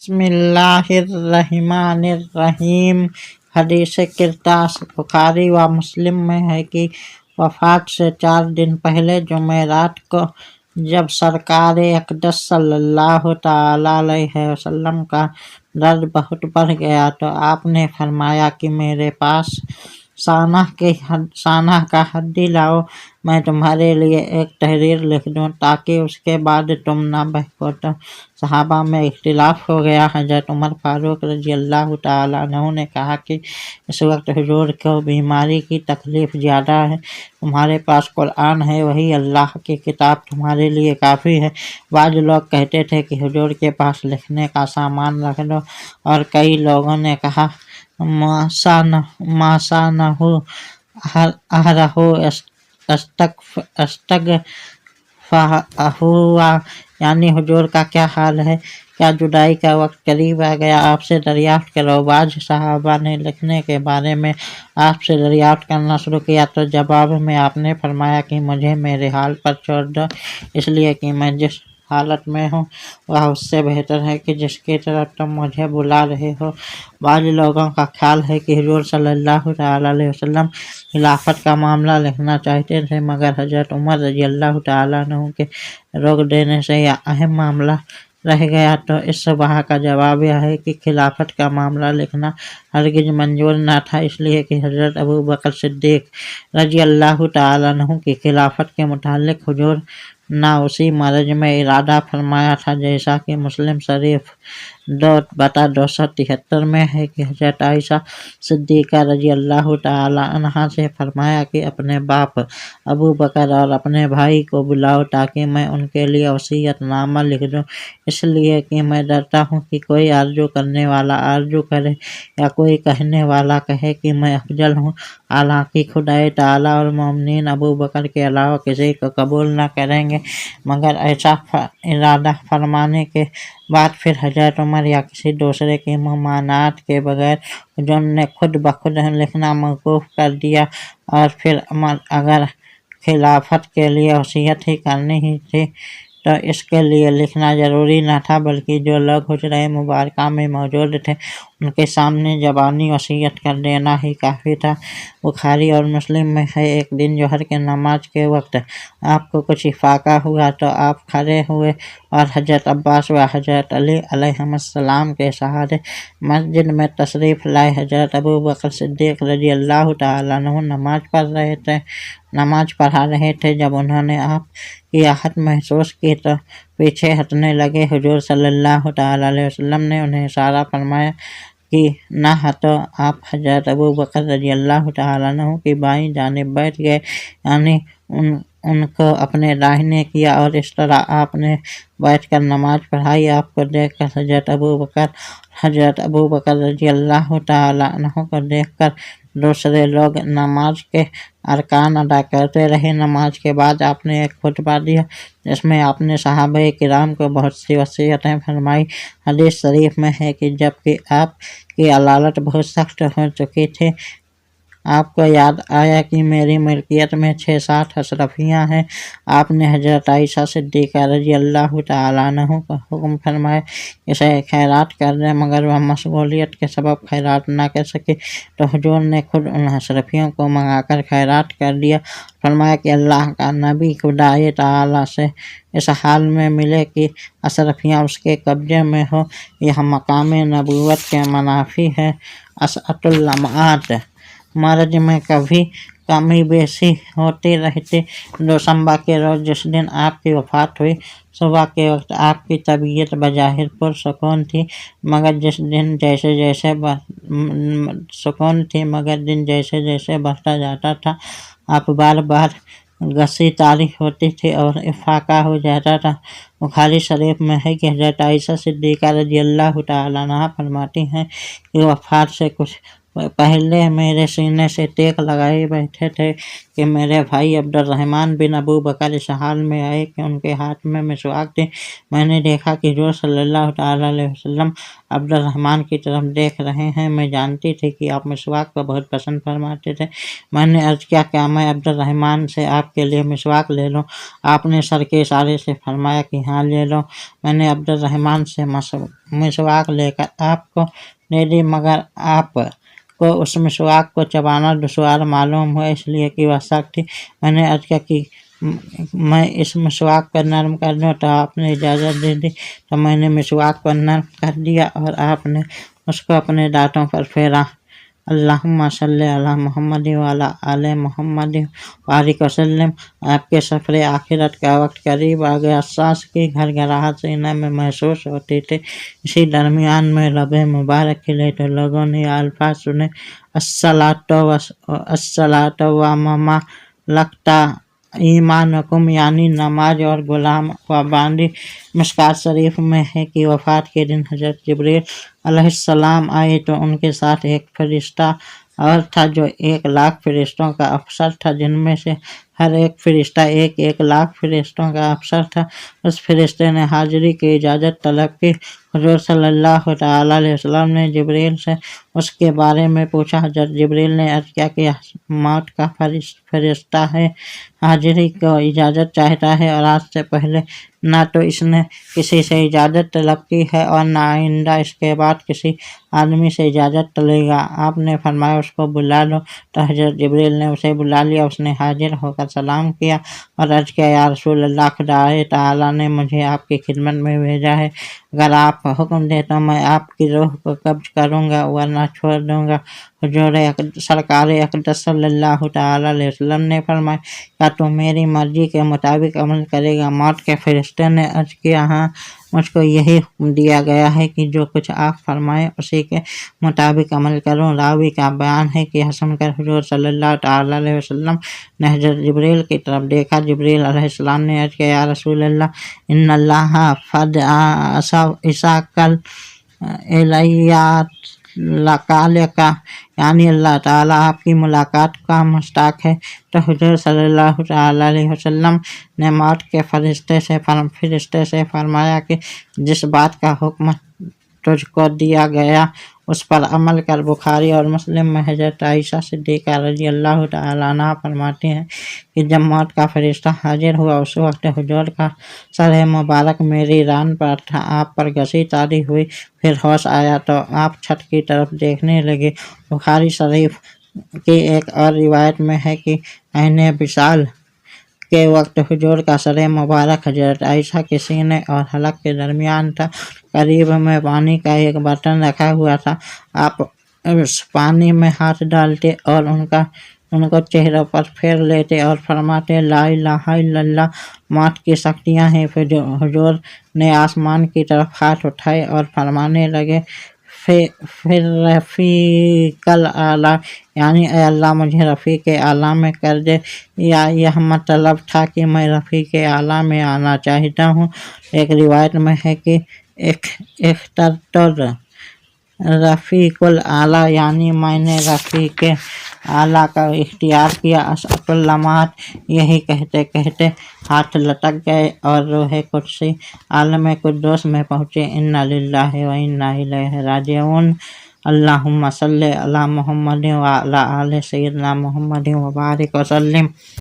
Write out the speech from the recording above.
बिस्मिल्लाहिर्रहमानिर्रहीम। हदीस किरदास बुखारी व मुस्लिम में है कि वफ़ात से 4 दिन पहले जुमेरात को जब सरकार अक़दस सल्लल्लाहु तआला अलैहि वसल्लम का दर्द बहुत बढ़ गया तो आपने फरमाया कि मेरे पास सानह का हड्डी लाओ, मैं तुम्हारे लिए एक तहरीर लिख दूँ ताकि उसके बाद तुम ना बहको। तो सहाबा में इख्तिलाफ हो गया। हज़रत उमर फारूक रज़ियल्लाहु तआला अन्हु ने कहा कि इस वक्त हुजूर को बीमारी की तकलीफ़ ज़्यादा है, तुम्हारे पास कुरान है, वही अल्लाह की किताब तुम्हारे लिए काफ़ी है। बाज़ लोग कहते थे कि हुजूर के पास लिखने का सामान रख दो, और कई लोगों ने कहा मासानहु अहरहु अस्तगफ़हुआ, यानी हुजूर का क्या हाल है, क्या जुदाई का वक्त करीब आ गया, आपसे दरियाफ्त करो। बाज़ सहाबा ने लिखने के बारे में आपसे दरियाफ्त करना शुरू किया तो जवाब में आपने फरमाया कि मुझे मेरे हाल पर छोड़ दो, इसलिए कि मैं जिस हालत में हूँ वह उससे बेहतर है कि जिसकी तरफ तुम मुझे बुला रहे हो। बाज़ लोगों का ख्याल है कि हुजूर सल्लल्लाहु तआला अलैहि वसल्लम खिलाफत का मामला लिखना चाहते थे, मगर हज़रत उमर रज़ियल्लाहु तआला अन्हु के रोक देने से यह अहम मामला रह गया। तो इस सुबह का जवाब यह है कि खिलाफत का मामला लिखना हरगिज़ मंजूर न था, इसलिए कि हज़रत अबू बकर सिद्दीक़ रज़ियल्लाहु तआला अन्हु की खिलाफत के मुतालिक हुजूर ना उसी मरज में इरादा फरमाया था, जैसा कि मुस्लिम शरीफ 2/273 में है कि हज़रत आयशा सिद्दीक़ा रज़ियल्लाहु तआला अन्हा से फरमाया कि अपने बाप अबू बकर और अपने भाई को बुलाओ ताकि मैं उनके लिए वसीयतनामा लिख दूँ, इसलिए कि मैं डरता हूँ कि कोई आरज़ू करने वाला आरज़ू करे या कोई कहने वाला कहे कि मैं अफजल हूँ, हालांकि खुदाए ताला और मोमिनीन अबू बकर के अलावा किसी को कबूल न करेंगे। मगर ऐसा इरादा फरमाने के बाद फिर हज़रत उमर या किसी दूसरे की ममानात के बगैर हुजूर ने खुद ब खुद लिखना मौकूफ़ कर दिया, और फिर अगर खिलाफत के लिए वसीयत ही करनी ही थी तो इसके लिए लिखना ज़रूरी न था, बल्कि जो लोग हुजरे मुबारका में मौजूद थे उनके सामने ज़बानी वसीयत कर देना ही काफ़ी था। बुखारी और मुस्लिम में है, एक दिन जोहर के नमाज के वक्त आपको कुछ इफ़ाक़ा हुआ तो आप खड़े हुए और हज़रत अब्बास व हज़रत अली अलैहिस्सलाम के सहारे मस्जिद में तशरीफ़ लाए। हज़रत अबू बकर सिद्दीक़ रज़ियल्लाहु तआला अन्हु नमाज पढ़ा रहे थे। जब उन्होंने आपकी आहट महसूस की तो पीछे हटने लगे। हुजूर सल्लल्लाहु तआला अलैहि वसल्लम ने उन्हें इशारा फरमाया कि न हटो। आप हज़रत अबू बकर रज़ियल्लाहु तआला अन्हु की बाईं जानिब बैठ गए, यानी उनको अपने दाहिने किया, और इस तरह आपने बैठकर नमाज पढ़ाई। आपको देखकर हज़रत अबू बकर रज़ियल्लाहु तआला अन्हु को देखकर दूसरे लोग नमाज के अरकान अदा करते रहे। नमाज के बाद आपने एक खुतबा दिया जिसमें आपने सहाबाए किराम को बहुत सी वसीयतें फरमाई। हदीस शरीफ में है कि जबकि आपकी अदालत बहुत सख्त हो चुकी थी, आपको याद आया कि मेरी मिल्कियत में 6-7 अशरफियाँ हैं। आपने हज़रत आयशा सिद्दीक़ा रज़ियल्लाहु तआला अन्हा को हुक्म फरमाया इसे खैरात कर दें, मगर वह मशगूलियत के सबब खैरात न कर सकी तो हुजूर ने खुद उन अशरफियों को मंगाकर खैरात कर दिया। फरमाया कि अल्लाह का नबी खुदाए ताला से इस हाल में मिले कि अशरफियाँ उसके कब्ज़े में हो, यह मकाम नबूवत के मनाफी है। असअतुल लम्आत, मरज में कभी कमी बेसी होती रहती। दोशंबा के रोज़ जिस दिन आपकी वफ़ात हुई, सुबह के वक्त आपकी तबीयत बज़ाहिर पुरसुकून थी, मगर दिन जैसे जैसे बढ़ता जाता था, आप बार बार घसी तारी होती थी और इफ़ाक़ा हो जाता था। बुखारी शरीफ में है कि हज़रत आयशा सिद्दीक़ा रज़ियल्लाहु तआला अन्हा फरमाती हैं कि वफ़ात से कुछ पहले मेरे सीने से टेक लगाए बैठे थे कि मेरे भाई अब्दुर्रहमान बिन अबू बकर इस हाल में आए कि उनके हाथ में मिसवाक थी। मैंने देखा कि हुज़ूर सल्लल्लाहु ताला अलैहि वसल्लम अब्दुर्रहमान की तरफ देख रहे हैं। मैं जानती थी कि आप मिसवाक को बहुत पसंद फरमाते थे। मैंने अर्ज़ किया, क्या मैं अब्दुर्रहमान से आपके लिए मिसवाक ले लूँ? आपने सर के इशारे से फरमाया कि हाँ ले लो। मैंने अब्दुर्रहमान से मिसवाक लेकर आपको दे दी, मगर आप को उस मिसवाक को चबाना दुश्वार मालूम हुआ, इसलिए कि वह सख्त थी। मैंने अर्ज़ किया कि मैं इस मिसवाक को नरम कर दूँ, तो आपने इजाज़त दे दी। तो मैंने मिसवाक को नरम कर दिया और आपने उसको अपने दांतों पर फेरा। अल्लाहुम्मा सल्ली अला मुहम्मद व अला आले मुहम्मद बारिक वसल्लम। आपके सफ़र आखिरत का वक्त करीब आ गया। सांस की घरघराहट सीने में महसूस होती थी। इसी दरमियान में लबे मुबारक खिले तो लोगों ने अल्फाज सुने, अस्सलातु व ममा लगता ईमानुकुम, यानी नमाज और गुलाम व बांदी। मिशकात शरीफ में है कि वफ़ात के दिन हज़रत जिब्रील अलैहिस्सलाम आए तो उनके साथ एक फरिश्ता और था जो 1,00,000 फरिश्तों का अफसर था, जिनमें से हर एक फरिश्ता 1,00,000 फरिश्तों का अफसर था। उस फरिश्ते ने हाजिरी की इजाज़त तलब की। हुज़ूर सल्लल्लाहु ताला अलैहि वसल्लम ने जिब्रील से उसके बारे में पूछा। हज़रत जिब्रील ने अर्ज़ किया कि मौत का फरिश्ता है, हाजिरी को इजाज़त चाहता है और आज से पहले ना तो इसने किसी से इजाज़त तलब की है और ना आइंदा इसके बाद किसी आदमी से इजाज़त तलेगा। आपने फरमाया उसको बुला लो। तो हज़रत जिब्रील ने उसे बुला लिया। उसने हाजिर होकर सलाम किया और अर्ज़ किया, या रसूल अल्लाह, खुदाए ताला ने मुझे आपकी खिदमत में भेजा है। अगर आप हुक्म दे तो मैं आपकी रूह को कब्ज़ करूँगा वरना छोड़ दूँगा। हुज़ूर सरकार अक़दस सल्लल्लाहु ताला अलैहि वसल्लम ने फरमाया, क्या तू मेरी मर्ज़ी के मुताबिक अमल करेगा? मौत के फरिश्ते ने अर्ज़ किया, हाँ, मुझको यही हुक्म दिया गया है कि जो कुछ आप फरमाएं उसी के मुताबिक अमल करूँ। रावी का बयान है कि हसन कर हुज़ूर सल्लल्लाहु ताला अलैहि वसल्लम ने हज़रत जिब्रील की तरफ देखा। जिब्रील अलैहिस्सलाम ने अर्ज़ किया, या रसूल अल्लाह, इन्नल्लाह फ़द इसाकल इलैया लकालिका, यानी अल्लाह ताला आपकी मुलाकात का मुश्ताक है। तो हुज़ूर सल्लल्लाहु ताला अलैहि वसल्लम ने मौत के फरिश्ते से फरमाया कि जिस बात का हुक्म तुझको दिया गया उस पर अमल कर। बुखारी और मुस्लिम में हज़रत आयशा सिद्दीक़ा रज़ी अल्लाह तआला अन्हा फरमाती हैं कि जब मौत का फरिश्ता हाजिर हुआ उस वक्त हुज़ूर का सर मुबारक मेरी रान पर था। आप पर घसीटारी हुई, फिर होश आया तो आप छत की तरफ देखने लगे। बुखारी शरीफ की एक और रिवायत में है कि ऐने विशाल के वक्त हुजूर का सर मुबारक हज़रत आयशा के सीने और हलक के दरमियान था। करीब में पानी का एक बर्तन रखा हुआ था। आप उस पानी में हाथ डालते और उनको चेहरों पर फेर लेते और फरमाते, ला इलाहा इल्लल्लाह, मौत की शक्तियाँ हैं। फिर हुजूर ने आसमान की तरफ हाथ उठाए और फरमाने लगे, फिर रफ़ीक़ल आला, यानी ऐ अल्लाह मुझे रफ़ीक़ आला में कर दे। या यह मतलब था कि मैं रफ़ीक़ आला में आना चाहता हूँ। एक रिवायत में है कि इख्तरतुर रफ़ीक़ुल आला, यानी मैंने रफ़ीक़ आला का इख्तियार किया। असअतुल लम्हात, यही कहते कहते हाथ लटक गए और रूह कुदसी आलम कुद्दूस में पहुँचे। इन्ना लिल्लाहि व इन्ना इलैहि राजिऊन। अल्लाहुम्मा सल्लि अला मुहम्मद व अला आले सय्यिदना मुहम्मद व बारिक वसल्लिम।